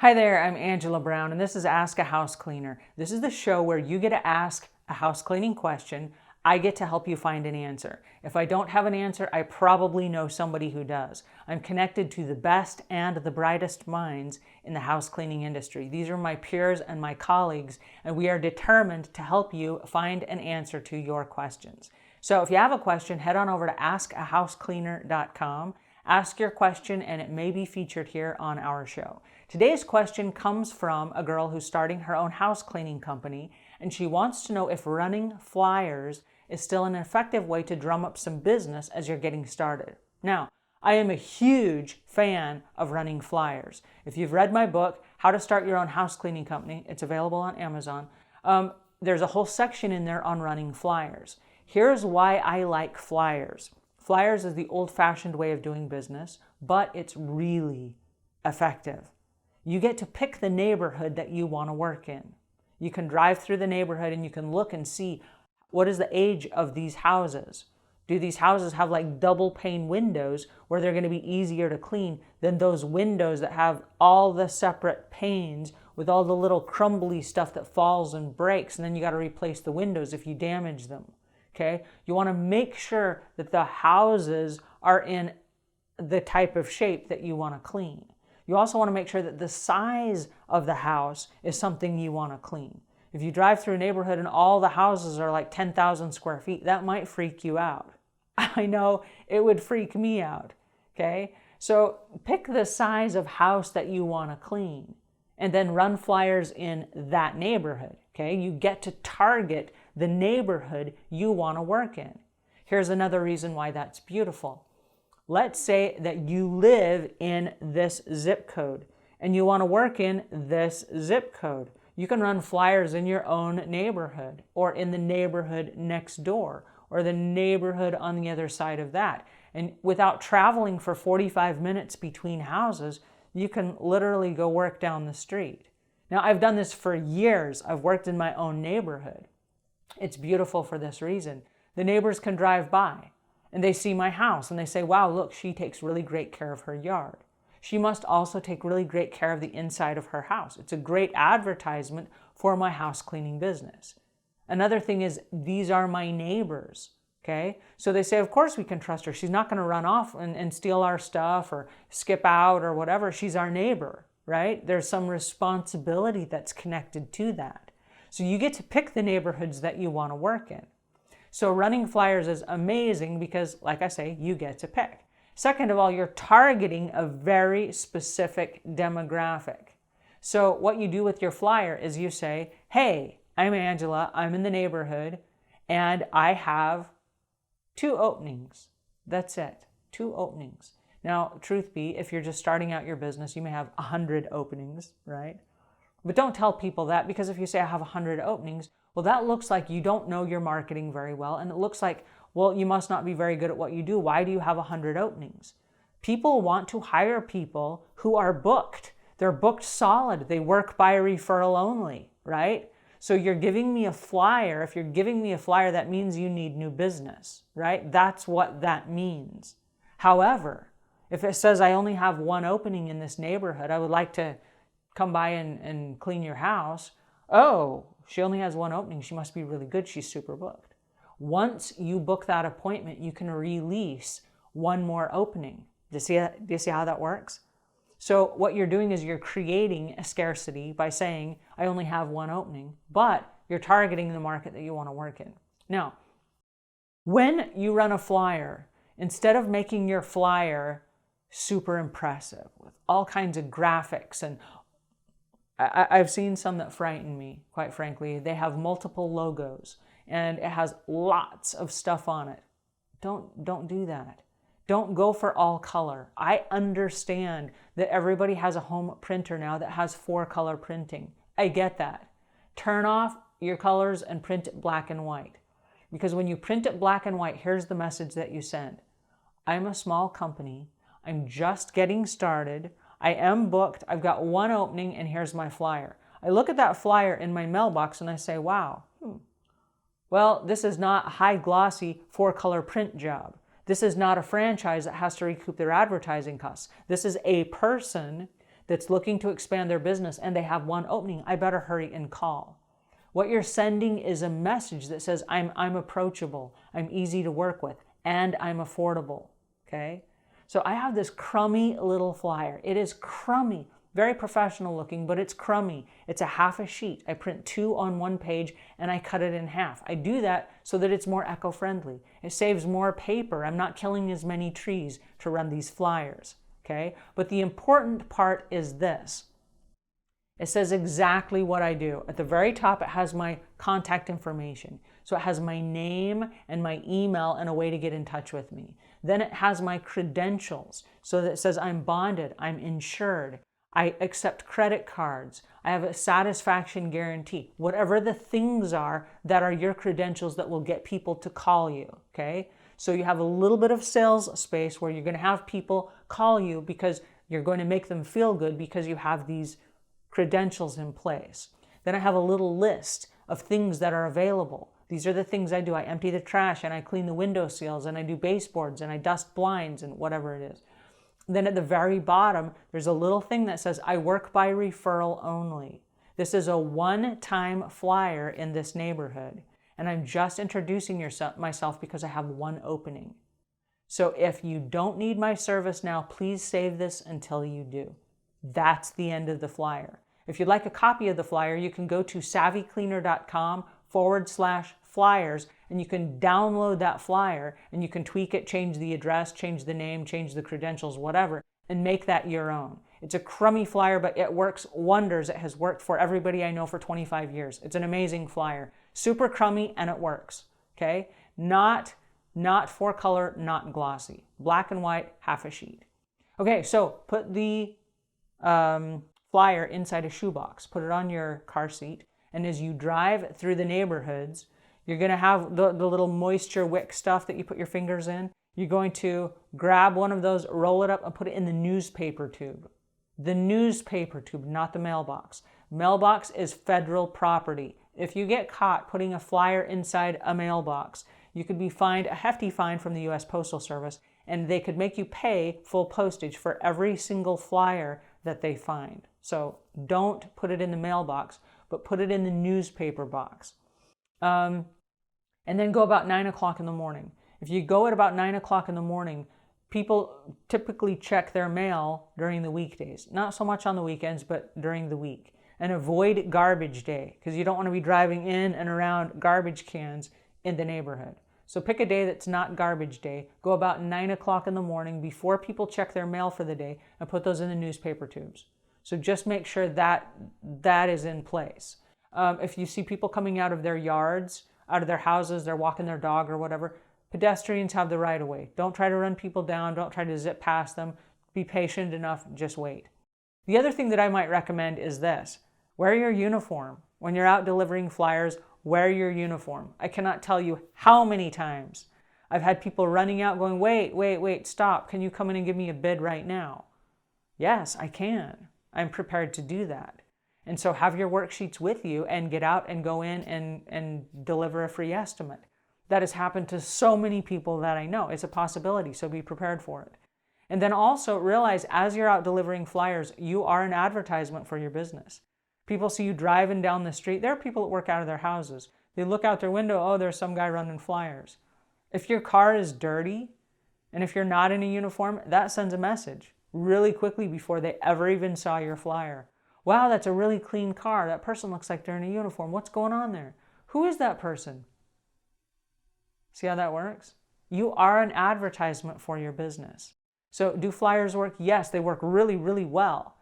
Hi there, I'm Angela Brown, and this is Ask a House Cleaner. This is the show where you get to ask a house cleaning question. I get to help you find an answer. If I don't have an answer, I probably know somebody who does. I'm connected to the best and the brightest minds in the house cleaning industry. These are my peers and my colleagues, and we are determined to help you find an answer to your questions. So if you have a question, head on over to askahousecleaner.com. Ask your question, and it may be featured here on our show. Today's question comes from a girl who's starting her own house cleaning company, and she wants to know if running flyers is still an effective way to drum up some business as you're getting started. Now, I am a huge fan of running flyers. If you've read my book, How to Start Your Own House Cleaning Company, it's available on Amazon. There's a whole section in there on running flyers. Here's why I like flyers. Flyers is the old-fashioned way of doing business, but it's really effective. You get to pick the neighborhood that you want to work in. You can drive through the neighborhood and you can look and see what is the age of these houses. Do these houses have like double pane windows where they're going to be easier to clean than those windows that have all the separate panes with all the little crumbly stuff that falls and breaks, and then you got to replace the windows if you damage them. Okay? You want to make sure that the houses are in the type of shape that you want to clean. You also want to make sure that the size of the house is something you want to clean. If you drive through a neighborhood and all the houses are like 10,000 square feet, that might freak you out. I know it would freak me out. Okay? So pick the size of house that you want to clean and then run flyers in that neighborhood. Okay? You get to target the neighborhood you want to work in. Here's another reason why that's beautiful. Let's say that you live in this zip code and you want to work in this zip code. You can run flyers in your own neighborhood or in the neighborhood next door or the neighborhood on the other side of that. And without traveling for 45 minutes between houses, you can literally go work down the street. Now, I've done this for years. I've worked in my own neighborhood. It's beautiful for this reason. The neighbors can drive by and they see my house and they say, wow, look, she takes really great care of her yard. She must also take really great care of the inside of her house. It's a great advertisement for my house cleaning business. Another thing is, these are my neighbors, okay? So they say, of course we can trust her. She's not going to run off and steal our stuff or skip out or whatever. She's our neighbor, right? There's some responsibility that's connected to that. So you get to pick the neighborhoods that you want to work in. So running flyers is amazing because, like I say, you get to pick. Second of all, you're targeting a very specific demographic. So what you do with your flyer is you say, hey, I'm Angela, I'm in the neighborhood, and I have 2 openings. That's it, 2 openings. Now, truth be, if you're just starting out your business, you may have 100 openings, right? But don't tell people that, because if you say I have 100 openings, well, that looks like you don't know your marketing very well, and it looks like, well, you must not be very good at what you do. Why do you have 100 openings? People want to hire people who are booked. They're booked solid. They work by referral only, right? So you're giving me a flyer. If you're giving me a flyer, that means you need new business, right? That's what that means. However, if it says I only have 1 opening in this neighborhood, I would like to come by and clean your house. Oh, she only has 1 opening. She must be really good. She's super booked. Once you book that appointment, you can release 1 more opening. Do you see how that works? So what you're doing is you're creating a scarcity by saying, I only have 1 opening, but you're targeting the market that you want to work in. Now, when you run a flyer, instead of making your flyer super impressive with all kinds of graphics, and I've seen some that frighten me, quite frankly. They have multiple logos and it has lots of stuff on it. Don't do that. Don't go for all color. I understand that everybody has a home printer now that has 4-color printing. I get that. Turn off your colors and print it black and white. Because when you print it black and white, here's the message that you send. I'm a small company. I'm just getting started. I am booked. I've got 1 opening and here's my flyer. I look at that flyer in my mailbox and I say, wow, well, this is not a high glossy 4-color print job. This is not a franchise that has to recoup their advertising costs. This is a person that's looking to expand their business and they have one opening, I better hurry and call. What you're sending is a message that says, I'm approachable, I'm easy to work with, and I'm affordable, okay? So I have this crummy little flyer. It is crummy, very professional looking, but it's crummy. It's a half a sheet. I print 2 on one page and I cut it in half. I do that so that it's more eco-friendly. It saves more paper. I'm not killing as many trees to run these flyers, okay? But the important part is this. It says exactly what I do. At the very top, it has my contact information. So it has my name and my email and a way to get in touch with me. Then it has my credentials. So that it says I'm bonded, I'm insured, I accept credit cards, I have a satisfaction guarantee. Whatever the things are that are your credentials that will get people to call you, okay? So you have a little bit of sales space where you're going to have people call you because you're going to make them feel good because you have these credentials in place. Then I have a little list of things that are available. These are the things I do. I empty the trash and I clean the window seals and I do baseboards and I dust blinds and whatever it is. Then at the very bottom, there's a little thing that says, I work by referral only. This is a one-time flyer in this neighborhood. And I'm just introducing myself because I have one opening. So if you don't need my service now, please save this until you do. That's the end of the flyer. If you'd like a copy of the flyer, you can go to savvycleaner.com/flyers and you can download that flyer and you can tweak it, change the address, change the name, change the credentials, whatever, and make that your own. It's a crummy flyer, but it works wonders. It has worked for everybody I know for 25 years. It's an amazing flyer. Super crummy and it works, okay? Not 4-color, not glossy. Black and white, half a sheet. Okay, so put the flyer inside a shoebox, put it on your car seat, and as you drive through the neighborhoods, you're going to have the little moisture wick stuff that you put your fingers in. You're going to grab one of those, roll it up, and put it in the newspaper tube. The newspaper tube, not the mailbox. Mailbox is federal property. If you get caught putting a flyer inside a mailbox, you could be fined a hefty fine from the U.S. Postal Service, and they could make you pay full postage for every single flyer that they find. So don't put it in the mailbox, but put it in the newspaper box. And then go about 9 o'clock in the morning. If you go at about 9 o'clock in the morning, people typically check their mail during the weekdays. Not so much on the weekends, but during the week. And avoid garbage day, because you don't want to be driving in and around garbage cans in the neighborhood. So pick a day that's not garbage day. Go about 9 o'clock in the morning before people check their mail for the day and put those in the newspaper tubes. So just make sure that is in place. If you see people coming out of their yards, out of their houses, they're walking their dog or whatever, pedestrians have the right of way. Don't try to run people down. Don't try to zip past them. Be patient enough. Just wait. The other thing that I might recommend is this. Wear your uniform. When you're out delivering flyers, wear your uniform. I cannot tell you how many times I've had people running out going, wait, stop. Can you come in and give me a bid right now? Yes, I can. I'm prepared to do that. And so have your worksheets with you and get out and go in and deliver a free estimate. That has happened to so many people that I know. It's a possibility, so be prepared for it. And then also realize as you're out delivering flyers, you are an advertisement for your business. People see you driving down the street. There are people that work out of their houses. They look out their window, oh, there's some guy running flyers. If your car is dirty and if you're not in a uniform, that sends a message really quickly before they ever even saw your flyer. Wow, that's a really clean car. That person looks like they're in a uniform. What's going on there? Who is that person? See how that works? You are an advertisement for your business. So do flyers work? Yes, they work really, really well.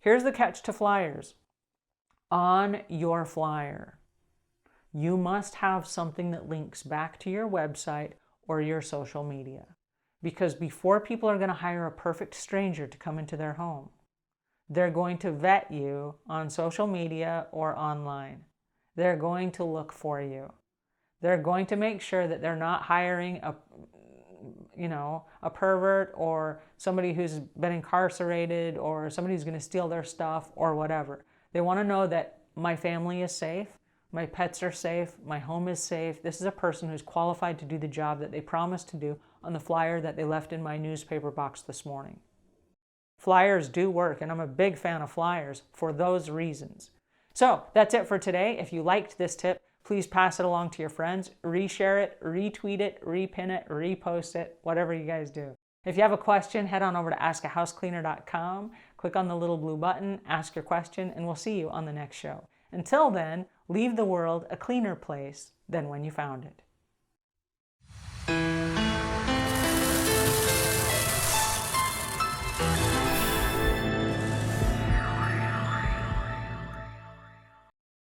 Here's the catch to flyers. On your flyer, you must have something that links back to your website or your social media. Because before people are going to hire a perfect stranger to come into their home, they're going to vet you on social media or online. They're going to look for you. They're going to make sure that they're not hiring a pervert or somebody who's been incarcerated or somebody who's going to steal their stuff or whatever. They want to know that my family is safe, my pets are safe, my home is safe. This is a person who's qualified to do the job that they promised to do on the flyer that they left in my newspaper box this morning. Flyers do work, and I'm a big fan of flyers for those reasons. So that's it for today. If you liked this tip, please pass it along to your friends, reshare it, retweet it, repin it, repost it, whatever you guys do. If you have a question, head on over to askahousecleaner.com, click on the little blue button, ask your question, and we'll see you on the next show. Until then, leave the world a cleaner place than when you found it.